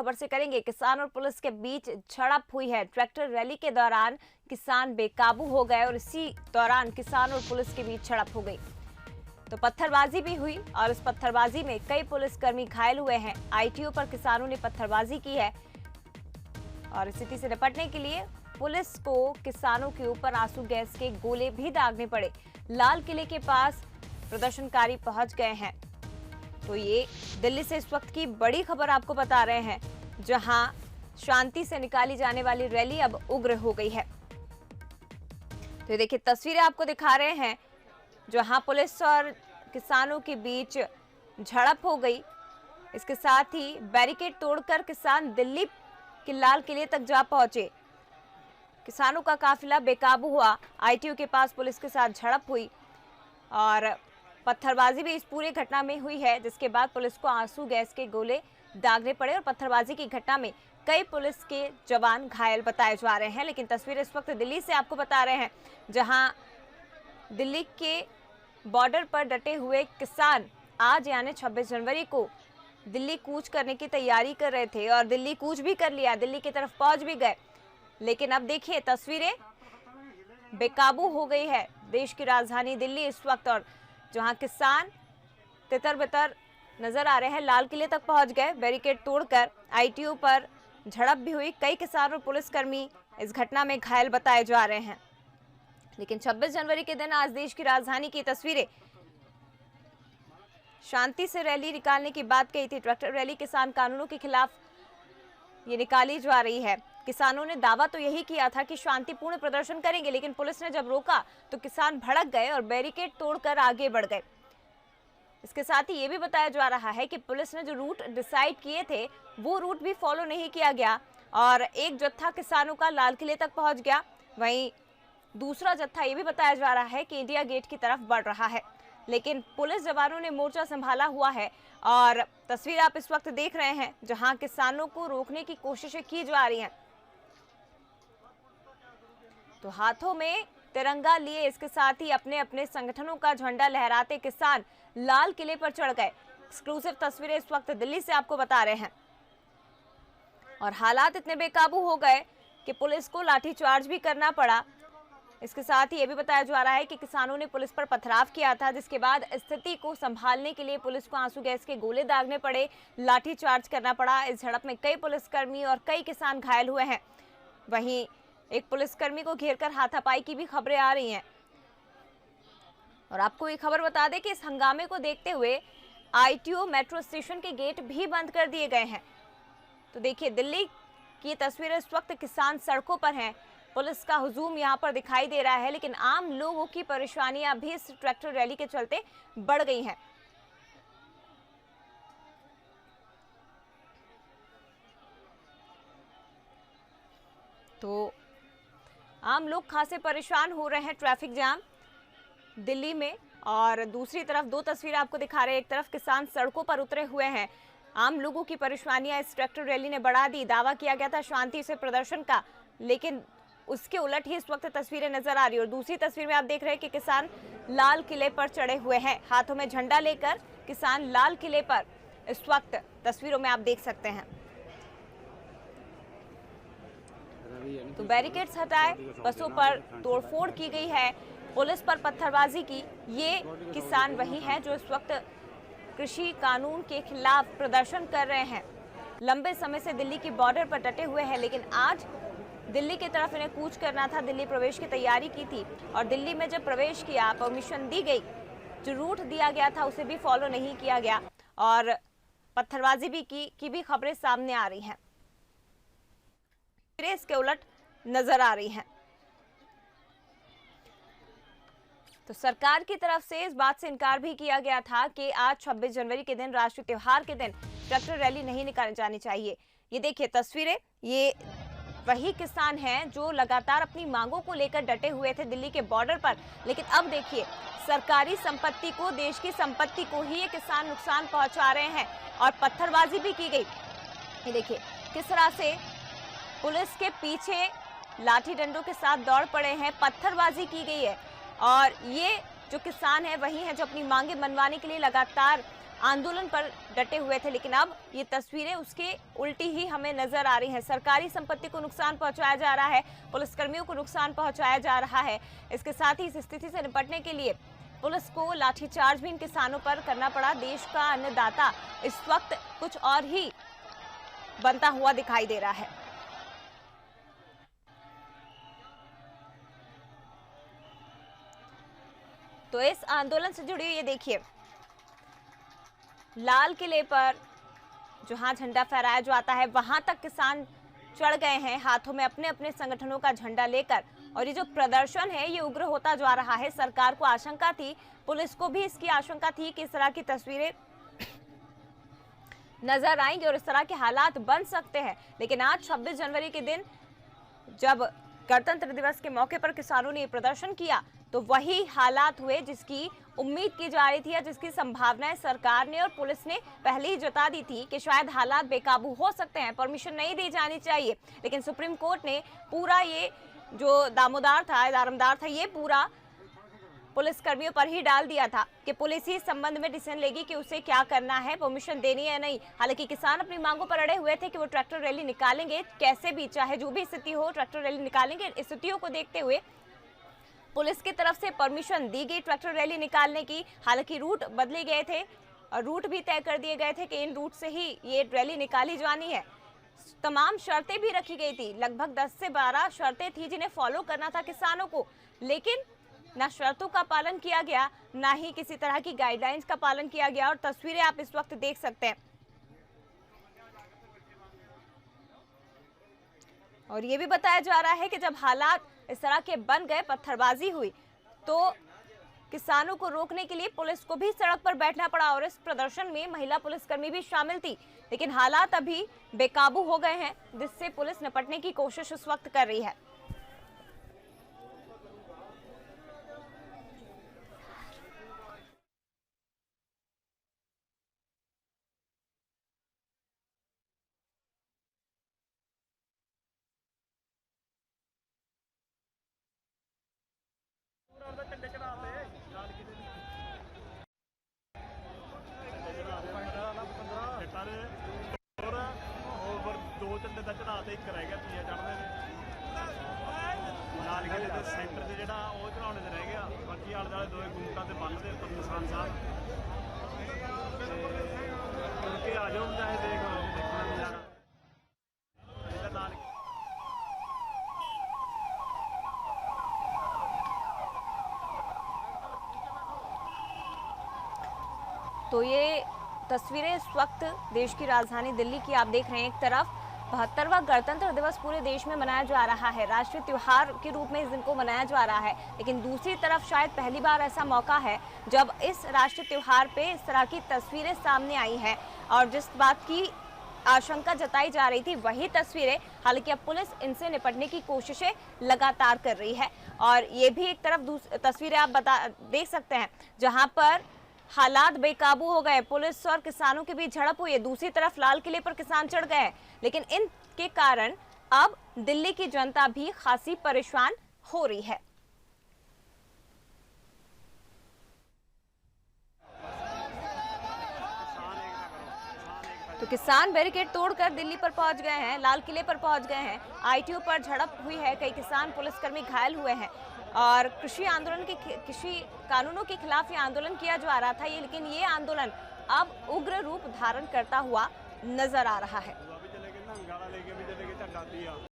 खबर से करेंगे। किसान और पुलिस के बीच झड़प हुई है। ट्रैक्टर रैली के दौरान किसान बेकाबू हो गए और इसी दौरान किसान और पुलिस के बीच झड़प हो गई। तो पत्थरबाजी भी हुई और इस पत्थरबाजी में कई पुलिसकर्मी घायल हुए हैं। आईटीओ पर किसानों ने पत्थरबाजी की है और स्थिति से निपटने के लिए पुलिस को किसानों के ऊपर आंसू गैस के गोले भी दागने पड़े। लाल किले के पास प्रदर्शनकारी पहुंच गए हैं। तो ये दिल्ली से इस वक्त की बड़ी खबर आपको बता रहे हैं, जहां शांति से निकाली जाने वाली रैली अब उग्र हो गई है। तो ये देखिए तस्वीरें आपको दिखा रहे हैं, जहां पुलिस और किसानों के बीच झड़प हो गई। इसके साथ ही बैरिकेड तोड़कर किसान दिल्ली के लाल किले तक जा पहुंचे। किसानों का काफिला बेकाबू हुआ। आईटीओ के पास पुलिस के साथ झड़प हुई और पत्थरबाजी भी इस पूरी घटना में हुई है, जिसके बाद पुलिस को आंसू गैस के गोले दागने पड़े और पत्थरबाजी की घटना में कई पुलिस के जवान घायल बताए जा रहे हैं। लेकिन तस्वीरें इस वक्त दिल्ली से आपको बता रहे हैं, जहां दिल्ली के बॉर्डर पर डटे हुए किसान आज यानी 26 जनवरी को दिल्ली कूच करने की तैयारी कर रहे थे और दिल्ली कूच भी कर लिया, दिल्ली की तरफ पहुंच भी गए। लेकिन अब देखिए तस्वीरें बेकाबू हो गई है देश की राजधानी दिल्ली इस वक्त, और जहां किसान तितर बितर नजर आ रहे हैं। लाल किले तक पहुंच गए बैरिकेड तोड़कर। आईटीओ पर झड़प भी हुई। कई किसान और पुलिसकर्मी इस घटना में घायल बताए जा रहे हैं। लेकिन 26 जनवरी के दिन आज देश की राजधानी की तस्वीरें, शांति से रैली निकालने की बात कही थी। ट्रैक्टर रैली किसान कानूनों के खिलाफ ये निकाली जा रही है। किसानों ने दावा तो यही किया था कि शांतिपूर्ण प्रदर्शन करेंगे, लेकिन पुलिस ने जब रोका तो किसान भड़क गए और बैरिकेड तोड़कर आगे बढ़ गए। इसके साथ ही ये भी बताया जा रहा है कि पुलिस ने जो रूट डिसाइड किए थे वो रूट भी फॉलो नहीं किया गया और एक जत्था किसानों का लाल किले तक पहुंच गया। वहीं दूसरा जत्था ये भी बताया जा रहा है कि इंडिया गेट की तरफ बढ़ रहा है। लेकिन पुलिस जवानों ने मोर्चा संभाला हुआ है और तस्वीर आप इस वक्त देख रहे हैं, जहां किसानों को रोकने की कोशिशें की जा रही हैं। तो हाथों में तिरंगा लिए, इसके साथ ही अपने अपने संगठनों का झंडा लहराते किसान लाल किले पर चढ़ गए। एक्सक्लूसिव तस्वीरें इस वक्त दिल्ली से आपको बता रहे हैं और हालात इतने बेकाबू हो गए कि पुलिस को लाठीचार्ज भी करना पड़ा। इसके साथ ही यह भी बताया जा रहा है कि किसानों ने पुलिस पर पथराव किया था, जिसके बाद स्थिति को संभालने के लिए पुलिस को आंसू गैस के गोले दागने पड़े, लाठीचार्ज करना पड़ा। इस झड़प में कई पुलिसकर्मी और कई किसान घायल हुए हैं। वहीं एक पुलिसकर्मी को घेरकर हाथापाई की भी खबरें आ रही हैं। और आपको ये खबर बता दें कि इस हंगामे को देखते हुए आईटीओ मेट्रो स्टेशन के गेट भी बंद कर दिए गए हैं। तो देखिए दिल्ली की तस्वीरें इस वक्त, किसान सड़कों पर हैं, पुलिस का हुजूम यहां पर दिखाई दे रहा है। लेकिन आम लोगों की परेशानियां भी इस ट्रैक्टर रैली के चलते बढ़ गई हैं। तो आम लोग खासे परेशान हो रहे हैं। ट्रैफिक जाम दिल्ली में, और दूसरी तरफ दो तस्वीरें आपको दिखा रहे हैं। एक तरफ किसान सड़कों पर उतरे हुए हैं। आम लोगों की परेशानियां इस ट्रैक्टर रैली ने बढ़ा दी। दावा किया गया था शांति से प्रदर्शन का, लेकिन उसके उलट ही इस वक्त तस्वीरें नजर आ रही है। और दूसरी तस्वीर में आप देख रहे हैं कि किसान लाल किले पर चढ़े हुए हैं, हाथों में झंडा लेकर किसान लाल किले पर इस वक्त तस्वीरों में आप देख सकते हैं। तो बैरिकेड्स हटाए, बसों पर तोड़फोड़ की गई है, पुलिस पर पत्थरबाजी की। ये किसान वही हैं जो इस वक्त कृषि कानून के खिलाफ प्रदर्शन कर रहे हैं। लंबे समय से दिल्ली की बॉर्डर पर डटे हुए हैं, लेकिन आज दिल्ली की तरफ इन्हें कूच करना था। दिल्ली प्रवेश की तैयारी की थी और दिल्ली में जब प्रवेश किया, परमिशन दी गई, जो रूट दिया गया था उसे भी फॉलो नहीं किया गया और पत्थरबाजी भी की भी खबरें सामने आ रही हैं। इसके उलट नजर आ रही हैं। तो सरकार की तरफ से इस बात से इनकार भी किया गया था कि आज 26 जनवरी के दिन, राष्ट्रीय त्योहार के दिन, ट्रैक्टर रैली नहीं निकाली जानी चाहिए। ये देखिए तस्वीरें, ये वही किसान हैं जो लगातार अपनी मांगों को लेकर डटे हुए थे दिल्ली के बॉर्डर पर। लेकिन अब देखिए सरकारी संपत्ति को, देश की संपत्ति को ही ये किसान नुकसान पहुंचा रहे हैं और पत्थरबाजी भी की गई। ये देखिए किस तरह से पुलिस के पीछे लाठी डंडों के साथ दौड़ पड़े हैं, पत्थरबाजी की गई है। और ये जो किसान है वही है जो अपनी मांगे मनवाने के लिए लगातार आंदोलन पर डटे हुए थे, लेकिन अब ये तस्वीरें उसके उल्टी ही हमें नजर आ रही हैं। सरकारी संपत्ति को नुकसान पहुंचाया जा रहा है, पुलिसकर्मियों को नुकसान पहुंचाया जा रहा है। इसके साथ ही इस स्थिति से निपटने के लिए पुलिस को लाठीचार्ज भी इन किसानों पर करना पड़ा। देश का अन्नदाता इस वक्त कुछ और ही बनता हुआ दिखाई दे रहा है। तो इस आंदोलन से जुड़ी ये देखिए, लाल किले पर जहां झंडा फहराया जाता है वहां तक किसान चढ़ गए हैं हाथों में अपने अपने संगठनों का झंडा लेकर। और ये जो प्रदर्शन है ये उग्र होता जा रहा है। सरकार को आशंका थी, पुलिस को भी इसकी आशंका थी कि इस तरह की तस्वीरें नजर आएंगी और इस तरह के हालात बन सकते हैं। लेकिन आज 26 जनवरी के दिन जब गणतंत्र दिवस के मौके पर किसानों ने प्रदर्शन किया तो वही हालात हुए जिसकी उम्मीद की जा रही थी या जिसकी संभावनाएं सरकार ने और पुलिस ने पहले ही जता दी थी कि शायद हालात बेकाबू हो सकते हैं, परमिशन नहीं दी जानी चाहिए। लेकिन सुप्रीम कोर्ट ने पूरा ये जो दारोमदार था ये पूरा पुलिस कर्मियों पर ही डाल दिया था कि पुलिस ही इस संबंध में डिसीजन लेगी कि उसे क्या करना है, परमिशन देनी है या नहीं। हालांकि किसान अपनी मांगों पर अड़े हुए थे कि वो ट्रैक्टर रैली निकालेंगे, कैसे भी चाहे जो भी स्थिति हो ट्रैक्टर रैली निकालेंगे। स्थितियों को देखते हुए पुलिस की तरफ से परमिशन दी गई ट्रैक्टर रैली निकालने की। हालांकि रूट बदले गए थे और रूट भी तय कर दिए गए थे कि इन रूट से ही ये रैली निकाली जानी है। तमाम शर्तें भी रखी गई थी, लगभग 10 से 12 शर्तें थी जिन्हें फॉलो करना था किसानों को। लेकिन ना शर्तों का पालन किया गया, ना ही किसी तरह की गाइडलाइंस का पालन किया गया। और तस्वीरें आप इस वक्त देख सकते हैं। और ये भी बताया जा रहा है कि जब हालात इस तरह के बन गए, पत्थरबाजी हुई, तो किसानों को रोकने के लिए पुलिस को भी सड़क पर बैठना पड़ा। और इस प्रदर्शन में महिला पुलिसकर्मी भी शामिल थी। लेकिन हालात अभी बेकाबू हो गए हैं, जिससे पुलिस निपटने की कोशिश उस वक्त कर रही है। दो झंडे का चढ़ा एक रह गया, तीजा चढ़ते लाल किले के सेंटर से जोड़ा वो चढ़ाने से रह गया। बाकी आले दुआले दो गुंटा से बन पर निशान साहब उनके आ जाओ, चाहे देखना नजारा। तो ये तस्वीरें इस वक्त देश की राजधानी दिल्ली की आप देख रहे हैं। एक तरफ 72वां गणतंत्र दिवस पूरे देश में मनाया जा रहा है, राष्ट्रीय त्योहार के रूप में इस दिन को मनाया जा रहा है। लेकिन दूसरी तरफ शायद पहली बार ऐसा मौका है जब इस राष्ट्रीय त्योहार पे इस तरह की तस्वीरें सामने आई हैं। और जिस बात की आशंका जताई जा रही थी वही तस्वीरें, हालांकि अब पुलिस इनसे निपटने की कोशिशें लगातार कर रही है। और ये भी एक तरफ तस्वीरें आप देख सकते हैं जहां पर हालात बेकाबू हो गए, पुलिस और किसानों के बीच झड़प हुई है। दूसरी तरफ लाल किले पर किसान चढ़ गए, लेकिन इनके कारण अब दिल्ली की जनता भी खासी परेशान हो रही है। तो किसान बैरिकेड तोड़कर दिल्ली पर पहुंच गए हैं, लाल किले पर पहुंच गए हैं। आईटीओ पर झड़प हुई है, कई किसान पुलिसकर्मी घायल हुए हैं। और कृषि कानूनों के खिलाफ ये आंदोलन किया जा रहा था, लेकिन ये आंदोलन अब उग्र रूप धारण करता हुआ नजर आ रहा है।